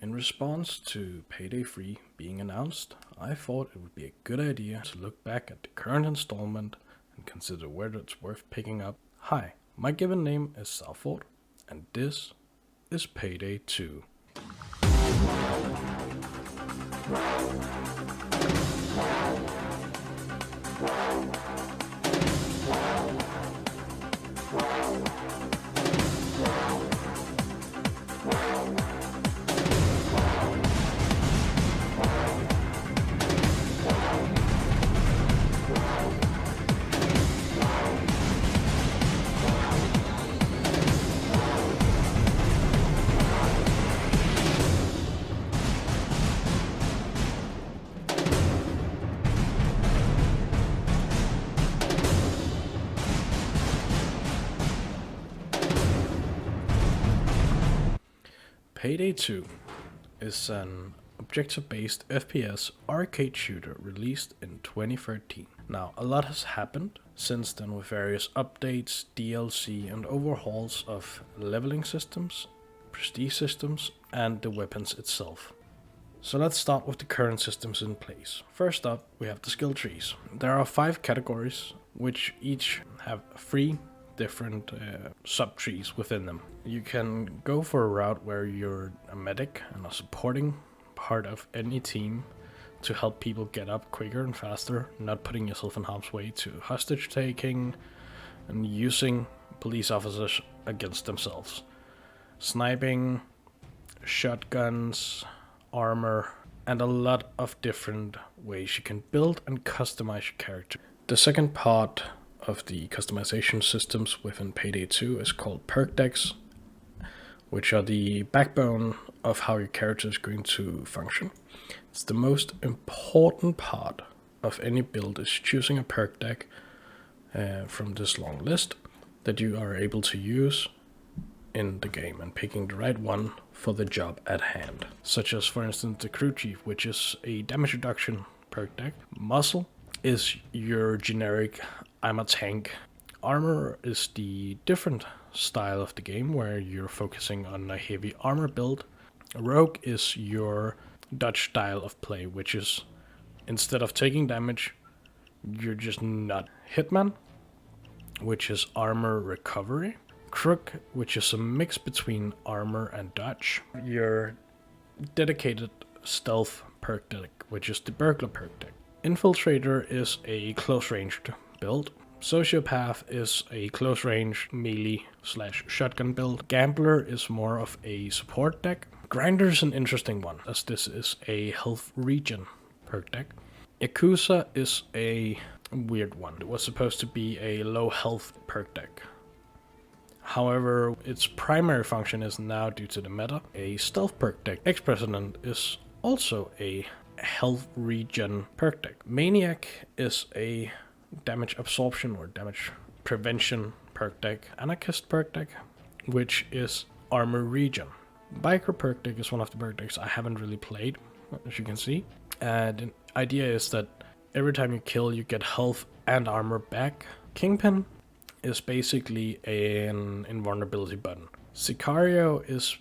In response to Payday 3 being announced, I thought it would be a good idea to look back at the current installment and consider whether it's worth picking up. Hi, my given name is Salford, and this is Payday 2. Payday 2 is an objective-based FPS arcade shooter released in 2013. Now, a lot has happened since then with various updates, DLC, and overhauls of leveling systems, prestige systems, and the weapons itself. So let's start with the current systems in place. First up, we have the skill trees. There are 5 categories, which each have 3 different sub-trees within them. You can go for a route where you're a medic and a supporting part of any team to help people get up quicker and faster, not putting yourself in harm's way to hostage taking and using police officers against themselves. Sniping, shotguns, armor, and a lot of different ways you can build and customize your character. The second part of the customization systems within Payday 2 is called Perk Decks, which are the backbone of how your character is going to function. It's the most important part of any build is choosing a perk deck from this long list that you are able to use in the game and picking the right one for the job at hand. Such as, for instance, the Crew Chief, which is a damage reduction perk deck. Muscle is your generic I'm a tank. Armor is the different style of the game where you're focusing on a heavy armor build. Rogue is your dodge style of play, which is instead of taking damage, you're just not. Hitman, which is armor recovery. Crook, which is a mix between armor and dodge. Your dedicated stealth perk deck, which is the burglar perk deck. Infiltrator is a close-ranged build. Sociopath is a close-range melee/shotgun build. Gambler is more of a support deck. Grinder is an interesting one, as this is a health regen perk deck. Yakuza is a weird one. It was supposed to be a low health perk deck. However, its primary function is now, due to the meta, a stealth perk deck. Ex-President is also a health regen perk deck. Maniac is a damage absorption or damage prevention perk deck. Anarchist perk deck, which is armor regen. Biker perk deck is one of the perk decks I haven't really played, as you can see. And the idea is that every time you kill, you get health and armor back. Kingpin is basically an invulnerability button. Sicario is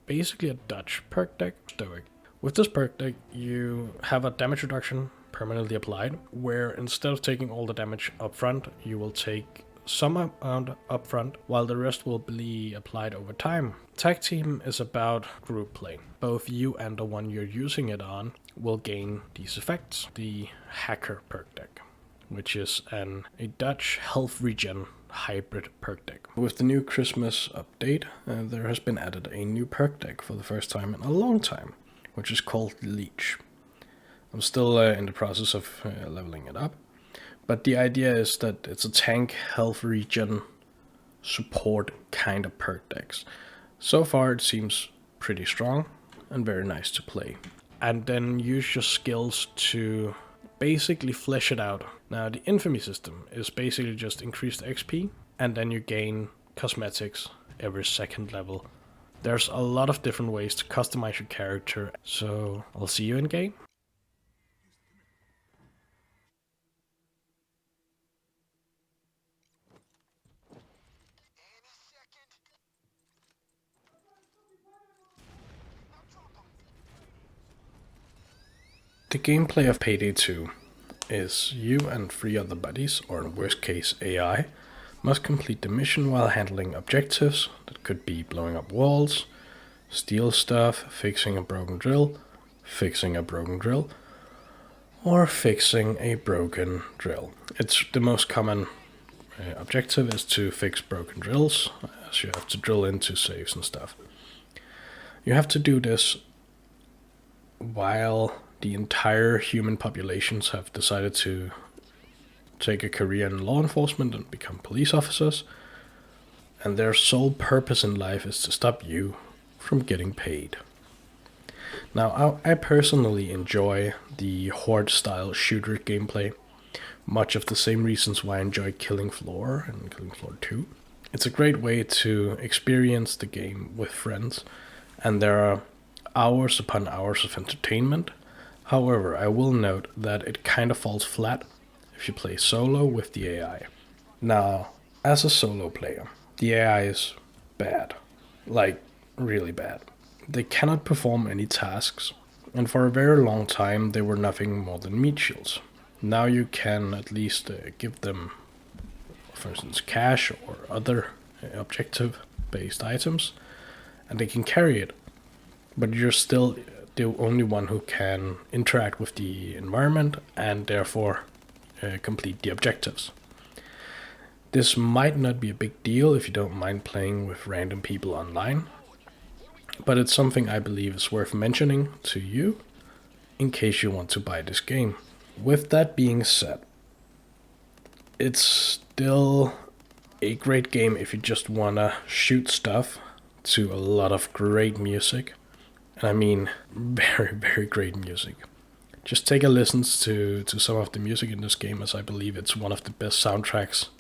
basically a dodge perk deck. Stoic. With this perk deck, you have a damage reduction permanently applied, where instead of taking all the damage up front, you will take some amount up front, while the rest will be applied over time. Tag team is about group play. Both you and the one you're using it on will gain these effects. The hacker perk deck, which is a Dutch health regen hybrid perk deck. With the new Christmas update, there has been added a new perk deck for the first time in a long time, which is called Leech. I'm still in the process of leveling it up, but the idea is that it's a tank health regen support kind of perk decks. So far it seems pretty strong and very nice to play. And then use your skills to basically flesh it out. Now the infamy system is basically just increased XP, and then you gain cosmetics every second level. There's a lot of different ways to customize your character, so I'll see you in game. The gameplay of Payday 2 is you and 3 other buddies, or in worst case AI, must complete the mission while handling objectives that could be blowing up walls, steal stuff, fixing a broken drill, or fixing a broken drill. It's the most common objective is to fix broken drills, as you have to drill into safes and stuff. You have to do this while the entire human populations have decided to take a career in law enforcement and become police officers, and their sole purpose in life is to stop you from getting paid. Now, I personally enjoy the horde-style shooter gameplay, much of the same reasons why I enjoy Killing Floor and Killing Floor 2. It's a great way to experience the game with friends, and there are hours upon hours of entertainment. However, I will note that it kind of falls flat if you play solo with the AI. Now, as a solo player, the AI is bad. Like, really bad. They cannot perform any tasks, and for a very long time they were nothing more than meat shields. Now you can at least give them, for instance, cash or other objective-based items, and they can carry it, but you're still the only one who can interact with the environment and therefore complete the objectives. This might not be a big deal if you don't mind playing with random people online, but it's something I believe is worth mentioning to you in case you want to buy this game. With that being said, it's still a great game if you just wanna shoot stuff to a lot of great music. And I mean very, very great music. Just take a listen to some of the music in this game, as I believe it's one of the best soundtracks.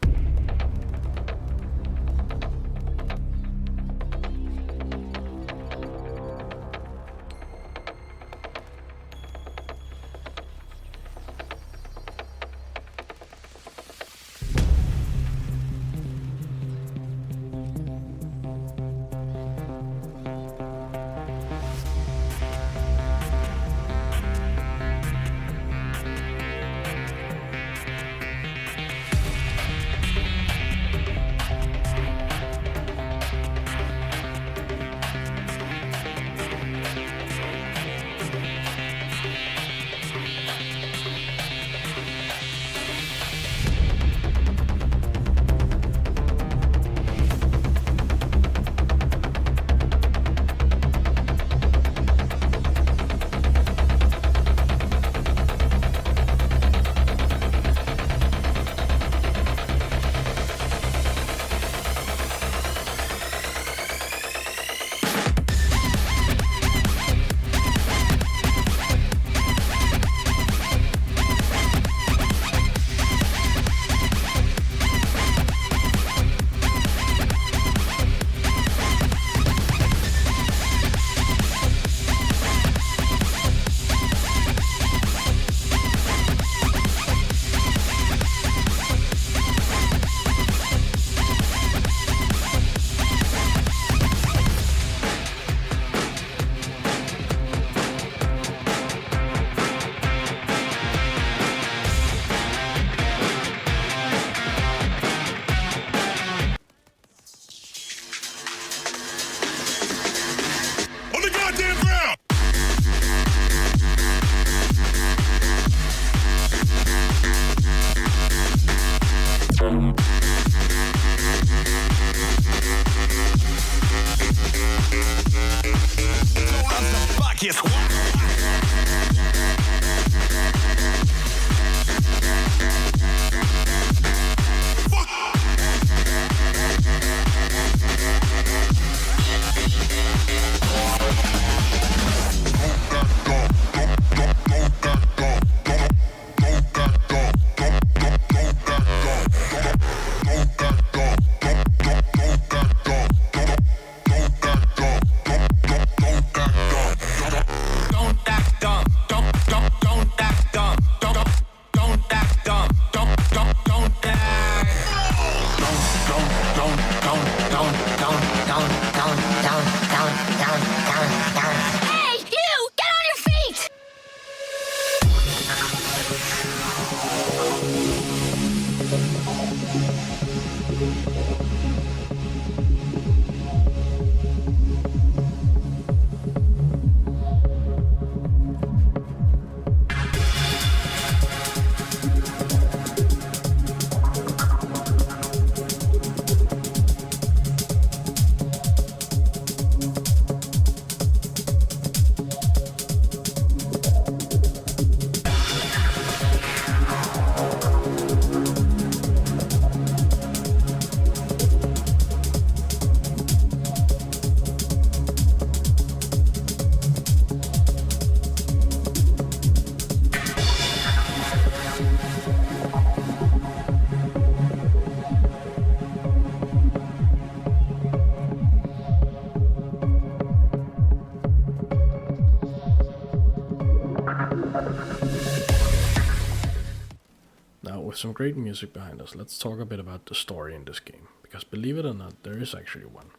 with some great music behind us, let's talk a bit about the story in this game, because believe it or not, there is actually one.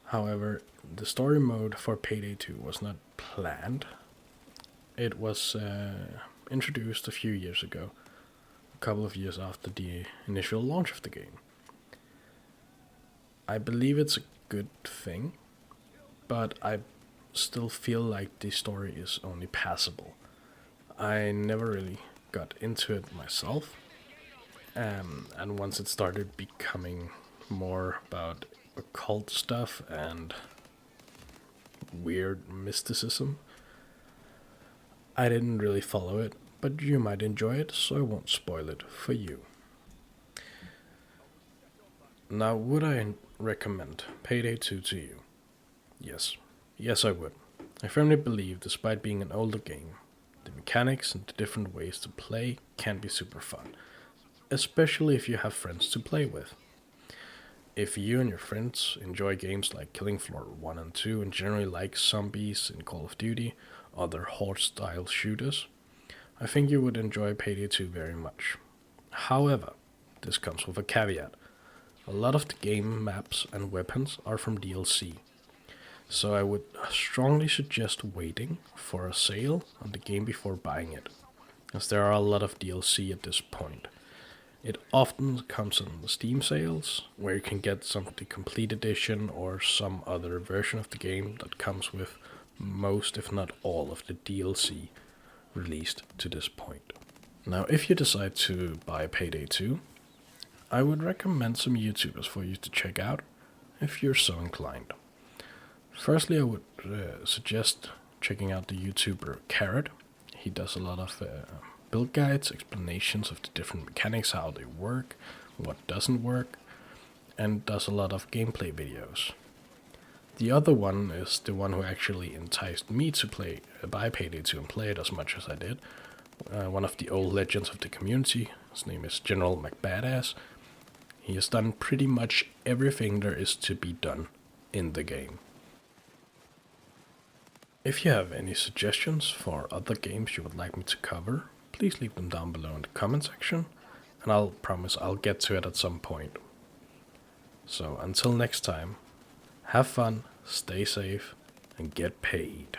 However, the story mode for Payday 2 was not planned. It was introduced a few years ago, a couple of years after the initial launch of the game. I believe it's a good thing, but I still feel like the story is only passable. I never really got into it myself, and once it started becoming more about occult stuff and weird mysticism, I didn't really follow it, but you might enjoy it, so I won't spoil it for you. Now, would I recommend Payday 2 to you? Yes. Yes, I would. I firmly believe, despite being an older game, the mechanics and the different ways to play can be super fun, especially if you have friends to play with. If you and your friends enjoy games like Killing Floor 1 and 2 and generally like zombies in Call of Duty, other horde-style shooters, I think you would enjoy Payday 2 very much. However, this comes with a caveat. A lot of the game maps and weapons are from DLC, so I would strongly suggest waiting for a sale on the game before buying it, as there are a lot of DLC at this point. It often comes on the Steam sales, where you can get the complete edition or some other version of the game that comes with most, if not all, of the DLC released to this point. Now, if you decide to buy Payday 2, I would recommend some YouTubers for you to check out if you're so inclined. Firstly, I would suggest checking out the YouTuber Carrot. He does a lot of build guides, explanations of the different mechanics, how they work, what doesn't work, and does a lot of gameplay videos. The other one is the one who actually enticed me to buy Payday 2 and play it as much as I did. One of the old legends of the community. His name is General McBadass. He has done pretty much everything there is to be done in the game. If you have any suggestions for other games you would like me to cover, please leave them down below in the comment section, and I'll promise I'll get to it at some point. So until next time, have fun, stay safe, and get paid.